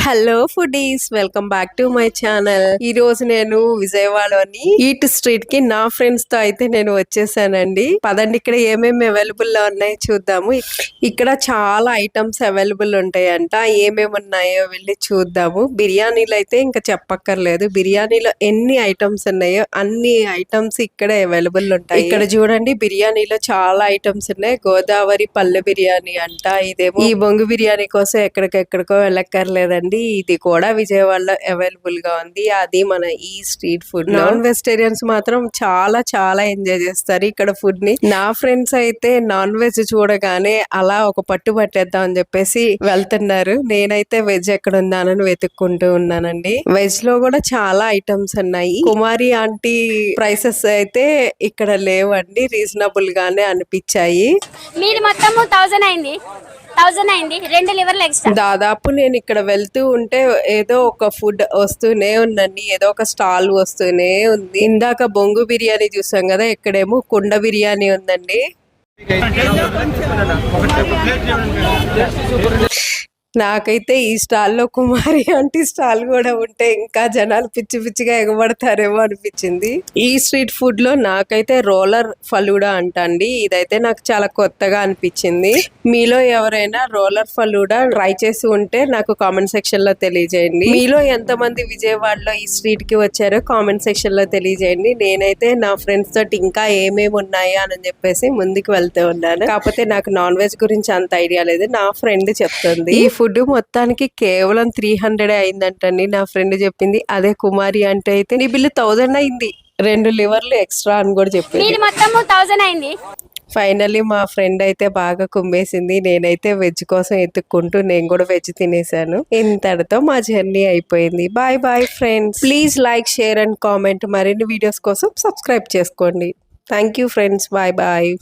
Hello foodies, welcome back to my channel. ఈ రోజు నేను విజయవాడలోని ఈట్ స్ట్రీట్ కి నా ఫ్రెండ్స్ తో అయితే నేను వచ్చేసానండి. పదండి ఇక్కడ ఏమేమి అవైలబుల్ లో ఉన్నాయో చూద్దాము. ఇక్కడ చాలా ఐటమ్స్ అవైలబుల్ ఉంటాయంట. ఏమేమి ఉన్నాయో వెళ్ళి చూద్దాము. బిర్యానీలు అయితే ఇంకా చెప్పక్కర్లేదు. బిర్యానీలో ఎన్ని ఐటమ్స్ ఉన్నాయో అన్ని ఐటమ్స్ ఇక్కడే అవైలబుల్ ఉంటాయి. ఇక్కడ చూడండి, బిర్యానీలో చాలా ఐటమ్స్ ఉన్నాయి. గోదావరి పల్లె బిర్యానీ అంట. ఇదేమో ఈ బొంగు బిర్యానీ కోసం ఎక్కడికెక్కడికో వెళ్ళక్కర్లేదండి. ఇది కూడా విజయవాడలో అవైలబుల్ గా ఉంది. అది మన ఈ స్ట్రీట్ ఫుడ్. నాన్ వెజిటేరియన్స్ మాత్రం చాలా చాలా ఎంజాయ్ చేస్తారు ఇక్కడ ఫుడ్ ని. నా ఫ్రెండ్స్ అయితే నాన్ వెజ్ చూడగానే అలా ఒక పట్టు పట్టేద్దాం అని చెప్పేసి వెళ్తున్నారు. నేనైతే వెజ్ ఎక్కడ ఉందానని వెతుక్కుంటూ ఉన్నానండి. వెజ్ లో కూడా చాలా ఐటమ్స్ ఉన్నాయి. కుమారి ఆంటీ ప్రైసెస్ అయితే ఇక్కడ లేవండి, రీజనబుల్ గానే అనిపించాయి. మీరు మొత్తం 1000 అయింది, 2 లివర్లు ఎక్స్ట్రా. దాదాపు నేను ఇక్కడ వెళ్తూ ఉంటే ఏదో ఒక ఫుడ్ వస్తూనే ఉందండి, ఏదో ఒక స్టాల్ వస్తూనే ఉంది. ఇందాక బొంగు బిర్యానీ చూసాం కదా, ఇక్కడేమో కుండ బిర్యానీ ఉందండి. నాకైతే ఈ స్టాల్లో కుమారి ఆంటీ స్టాల్ కూడా ఉంటే ఇంకా జనాలు పిచ్చి పిచ్చిగా ఎగబడతారేమో అనిపించింది. ఈ స్ట్రీట్ ఫుడ్ లో నాకైతే రోలర్ ఫలూడా అంటండి, ఇదైతే నాకు చాలా కొత్తగా అనిపించింది. మీలో ఎవరైనా రోలర్ ఫలూడా ట్రై చేసి ఉంటే నాకు కామెంట్ సెక్షన్ లో తెలియజేయండి. మీలో ఎంతమంది విజయవాడలో ఈ స్ట్రీట్ కి వచ్చారో కామెంట్ సెక్షన్ లో తెలియజేయండి. నేనైతే నా ఫ్రెండ్స్ తోటి ఇంకా ఏమేమి ఉన్నాయా అని చెప్పేసి ముందుకు వెళ్తూ ఉన్నాను. కాకపోతే నాకు నాన్ వెజ్ గురించి అంత ఐడియా లేదు, నా ఫ్రెండ్ చెప్తుంది. ఈ ఫుడ్ మొత్తానికి కేవలం 300 అయిందంటండి, నా ఫ్రెండ్ చెప్పింది. అదే కుమారి అంటే అయితే నీ బిల్లు 1000 అయింది, 2 లివర్లు ఎక్స్ట్రా అని కూడా చెప్పింది. మొత్తం 1000 అయింది. ఫైనల్లీ మా ఫ్రెండ్ అయితే బాగా కుమ్మేసింది. నేనైతే వెజ్ కోసం ఎత్తుక్కుంటూ నేను కూడా వెజ్ తినేసాను. ఇంతటితో మా జర్నీ అయిపోయింది. Bye bye friends. Please like, share and comment. మరిన్ని వీడియోస్ కోసం సబ్స్క్రైబ్ చేసుకోండి. Thank you friends. Bye bye.